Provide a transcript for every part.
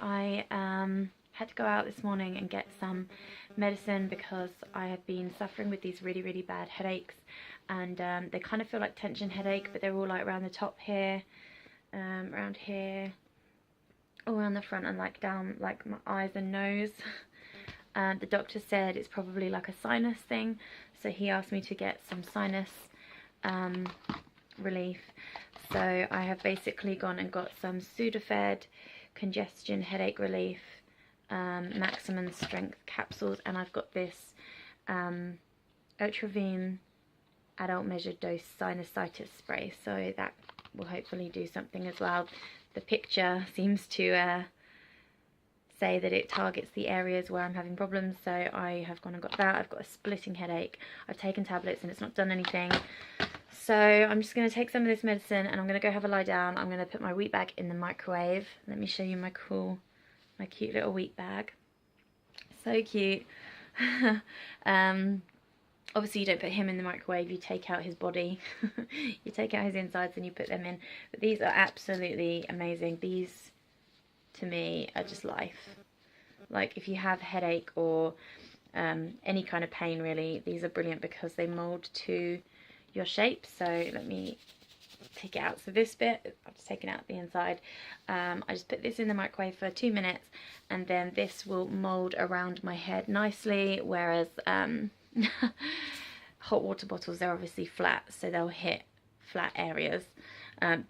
I had to go out this morning and get some medicine because I have been suffering with these really bad headaches, and they kind of feel like tension headache, but they're all like around the top here, around here, all around the front, and like down like my eyes and nose. The doctor said it's probably like a sinus thing, so he asked me to get some sinus relief. So I have basically gone and got some Sudafed congestion headache relief maximum strength capsules, and I've got this Ultravine adult measured dose sinusitis spray, so that will hopefully do something as well. The picture seems to say that it targets the areas where I'm having problems, so I have gone and got that. I've got a splitting headache. I've taken tablets and it's not done anything. So I'm just going to take some of this medicine and I'm going to go have a lie down. I'm going to put my wheat bag in the microwave. Let me show you my cute little wheat bag. So cute. Obviously you don't put him in the microwave, you take out his body. You take out his insides and you put them in. But these are absolutely amazing. These, to me, are just life. Like if you have headache or any kind of pain really, these are brilliant because they mould to your shape. So let me take it out. So this bit, I've just taken out the inside. I just put this in the microwave for 2 minutes, and then this will mould around my head nicely, whereas hot water bottles, they're obviously flat, so they'll hit flat areas.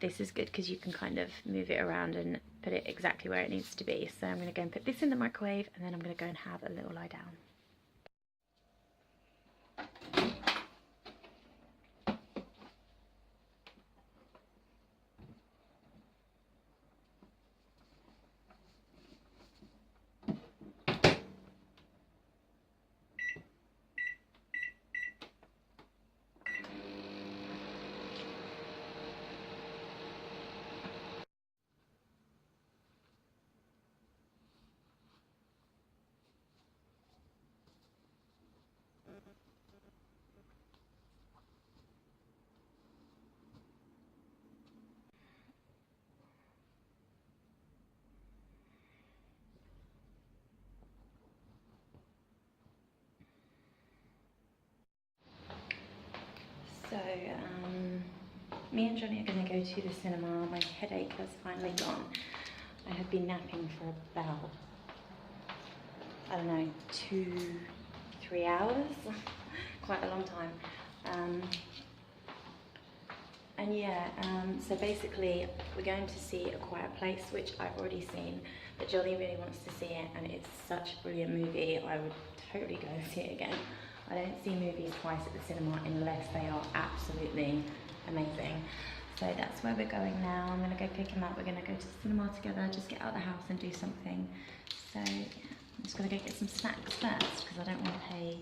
This is good because you can kind of move it around and put it exactly where it needs to be. So I'm going to go and put this in the microwave, and then I'm going to go and have a little lie down. So, me and Johnny are going to go to the cinema. My headache has finally gone. I have been napping for about, I don't know, 2-3 hours. Quite a long time. And yeah, so basically we're going to see A Quiet Place, which I've already seen, but Johnny really wants to see it, and it's such a brilliant movie. I would totally go and see it again. I don't see movies twice at the cinema unless they are absolutely amazing. So that's where we're going now. I'm going to go pick him up. We're going to go to the cinema together, just get out of the house and do something. So yeah, I'm just going to go get some snacks first because I don't want to pay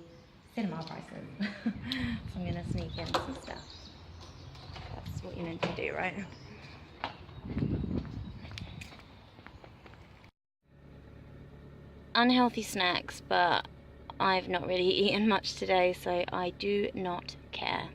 cinema prices. So I'm going to sneak in some stuff. That's what you're meant to do, right? Unhealthy snacks, but I've not really eaten much today, so I do not care.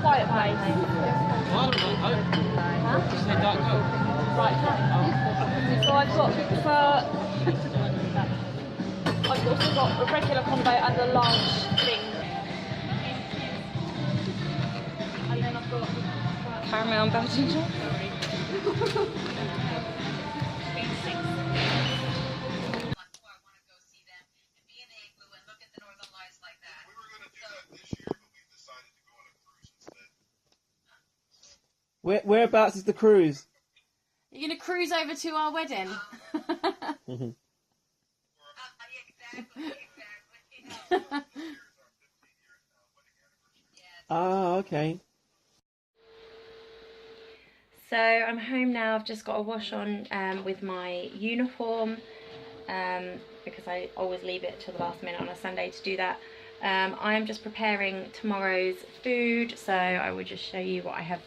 Quiet Place. Huh? Did you say Dark Coke? Right. So I've got I've also got a regular combo and a large thing. And then I've got Caramel and Belgian chocolate. Whereabouts is the cruise? You're gonna cruise over to our wedding? Ah, okay. So I'm home now. I've just got a wash on with my uniform. because I always leave it till the last minute on a Sunday to do that. I'm just preparing tomorrow's food, so I will just show you what I have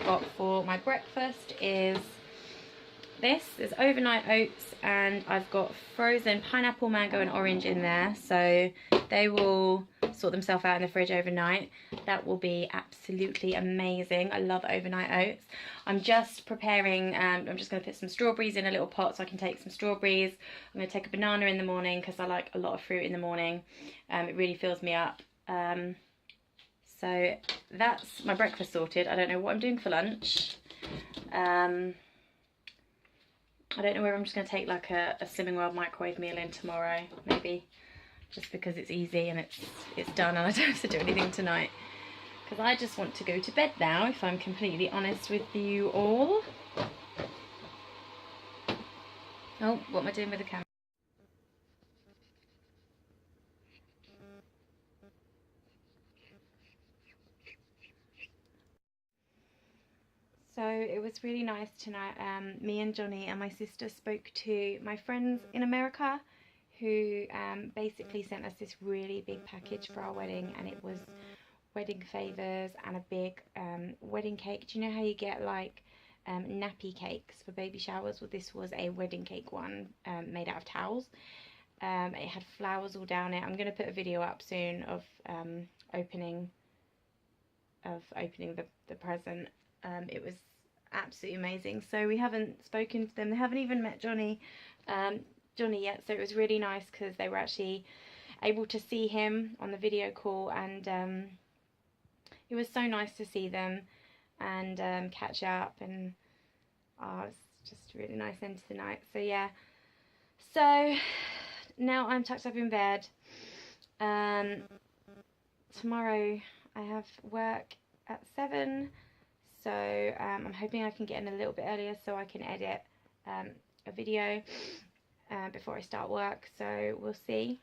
got for my breakfast. Is this is overnight oats, and I've got frozen pineapple, mango and orange in there, so they will sort themselves out in the fridge overnight. That will be absolutely amazing. I love overnight oats. I'm just preparing, I'm just going to put some strawberries in a little pot so I can take some strawberries. I'm going to take a banana in the morning because I like a lot of fruit in the morning. It really fills me up. So that's my breakfast sorted. I don't know what I'm doing for lunch. I don't know whether I'm just going to take like a Slimming World microwave meal in tomorrow, maybe, just because it's easy and it's done and I don't have to do anything tonight. Because I just want to go to bed now, if I'm completely honest with you all. Oh, what am I doing with the camera? So it was really nice tonight. Me and Johnny and my sister spoke to my friends in America who basically sent us this really big package for our wedding, and it was wedding favours and a big wedding cake. Do you know how you get like nappy cakes for baby showers? Well, this was a wedding cake one made out of towels. It had flowers all down it. I'm going to put a video up soon of opening the present. It was absolutely amazing. So we haven't spoken to them. They haven't even met Johnny yet. So it was really nice because they were actually able to see him on the video call, and it was so nice to see them and catch up, and it's just a really nice end to the night. So yeah, so now I'm tucked up in bed. Tomorrow I have work at 7, so I'm hoping I can get in a little bit earlier so I can edit a video before I start work, so we'll see.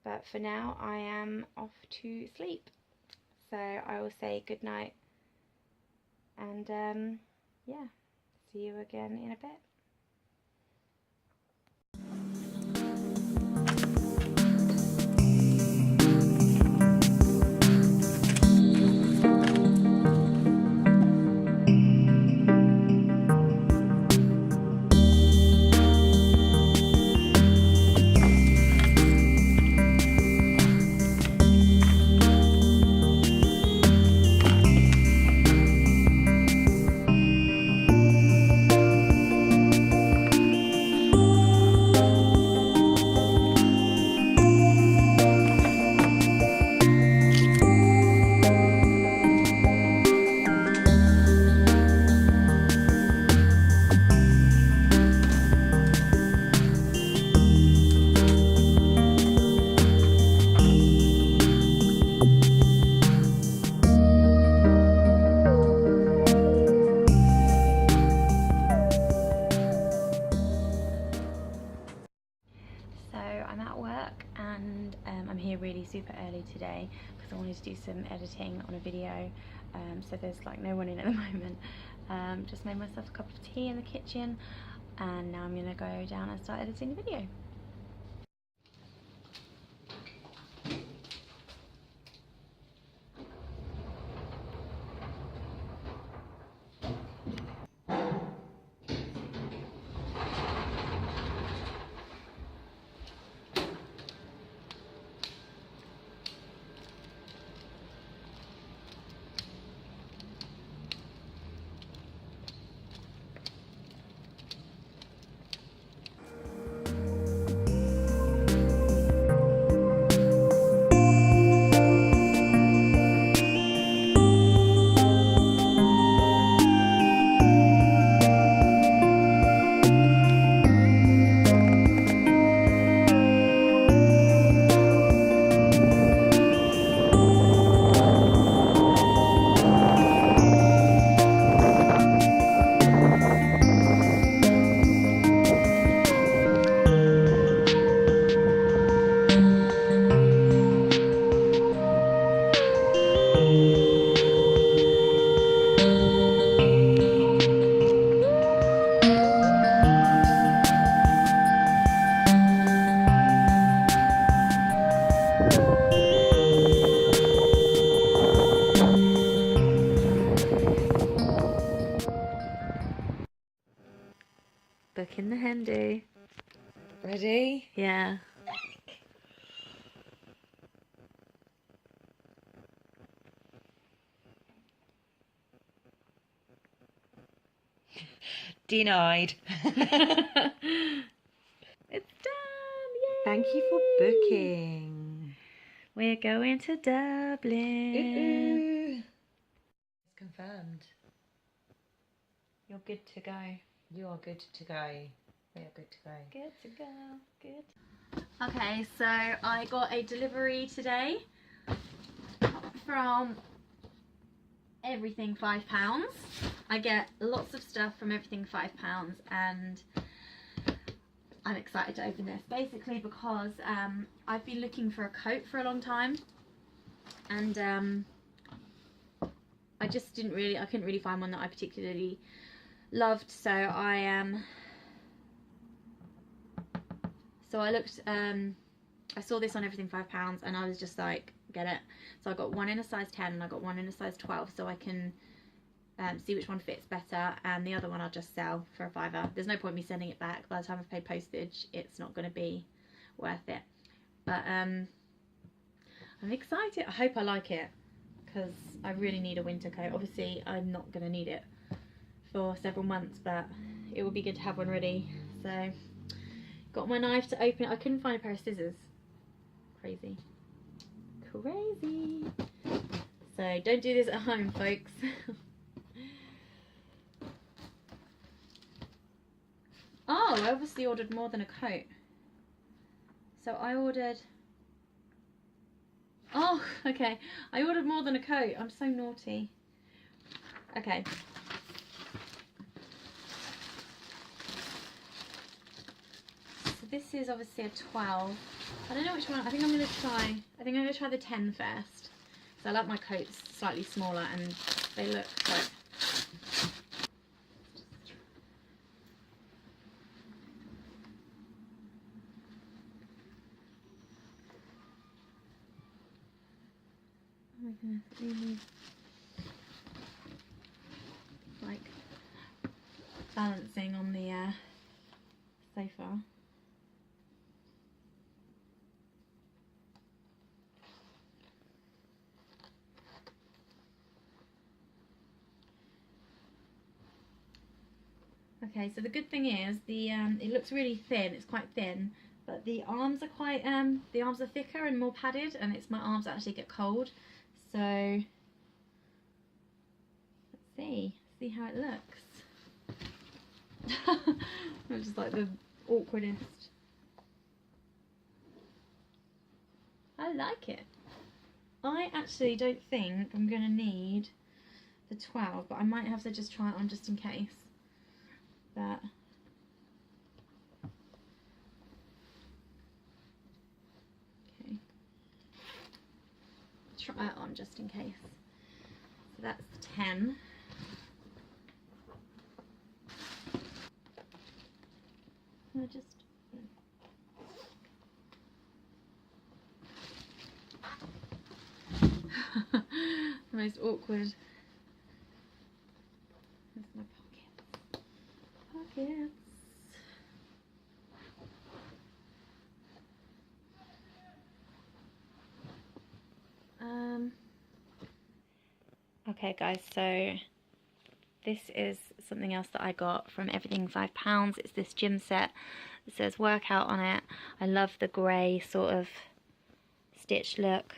But for now I am off to sleep, so I will say good night, and yeah, see you again in a bit. Really super early today because I wanted to do some editing on a video, so there's like no one in at the moment. Just made myself a cup of tea in the kitchen, and now I'm gonna go down and start editing the video. booking the hen do. Ready? Yeah. Denied. It's done! Yay! Thank you for booking. We're going to Dublin. Ooh. It's confirmed. You're good to go. You are good to go. We are good to go. Good to go. Good. Okay, so I got a delivery today from Everything £5. I get lots of stuff from Everything £5 and I'm excited to open this. Basically because I've been looking for a coat for a long time and I just couldn't really find one that I particularly loved, so I looked, I saw this on Everything £5 and I was just like, get it. So I got one in a size 10 and I got one in a size 12 so I can see which one fits better, and the other one I'll just sell for a £5. There's no point me sending it back. By the time I've paid postage it's not going to be worth it, but I'm excited. I hope I like it because I really need a winter coat. Obviously I'm not going to need it for several months, but it would be good to have one ready. So got my knife to open it. I couldn't find a pair of scissors. Crazy. So don't do this at home, folks. Oh, I obviously ordered more than a coat. So I ordered... Oh, okay. I ordered more than a coat. I'm so naughty. Okay. So this is obviously a 12. I don't know which one. I think I'm going to try the 10 first. So I like my coats slightly smaller and they look like... Oh my goodness, really like balancing on the sofa. Okay, so the good thing is it looks really thin. It's quite thin, but the arms are quite thicker and more padded, and my arms actually get cold. So let's see how it looks. It's just like the awkwardest. I like it. I actually don't think I'm gonna need the 12, but I might have to just try it on just in case. But okay, try it on just in case. So that's the 10. I just the most awkward. There's my pockets. Okay guys, so this is something else that I got from Everything £5. It's this gym set. It says workout on it. I love the grey sort of stitched look.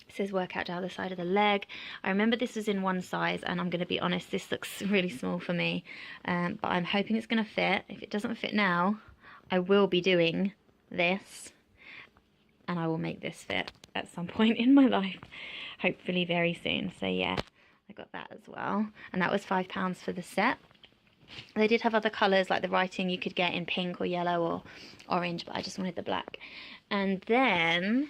It says workout down the side of the leg. I remember this was in one size, and I'm going to be honest, this looks really small for me, but I'm hoping it's going to fit. If it doesn't fit now, I will be doing this, and I will make this fit at some point in my life, hopefully very soon. So yeah, I got that as well, and that was £5 for the set. They did have other colours, like the writing you could get in pink or yellow or orange, but I just wanted the black. And then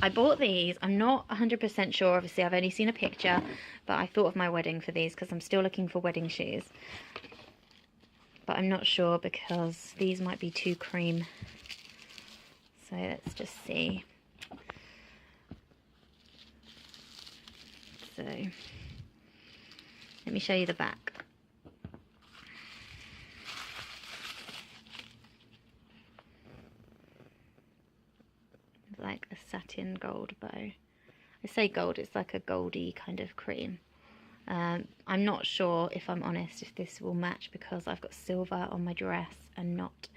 I bought these. I'm not 100% sure, obviously I've only seen a picture, but I thought of my wedding for these because I'm still looking for wedding shoes. But I'm not sure because these might be too cream. So let's just see. So let me show you the back. satin gold bow. I say gold, it's like a goldy kind of cream. I'm not sure, if I'm honest, if this will match because I've got silver on my dress and not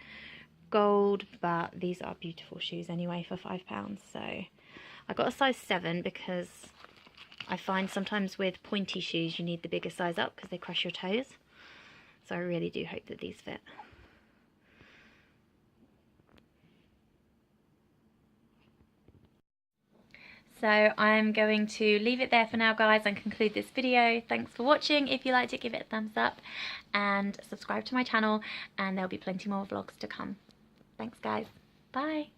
gold, but these are beautiful shoes anyway for £5. So I got a size 7 because I find sometimes with pointy shoes you need the bigger size up because they crush your toes. So I really do hope that these fit. So I'm going to leave it there for now, guys, and conclude this video. Thanks for watching. If you liked it, give it a thumbs up and subscribe to my channel, and there'll be plenty more vlogs to come. Thanks, guys. Bye.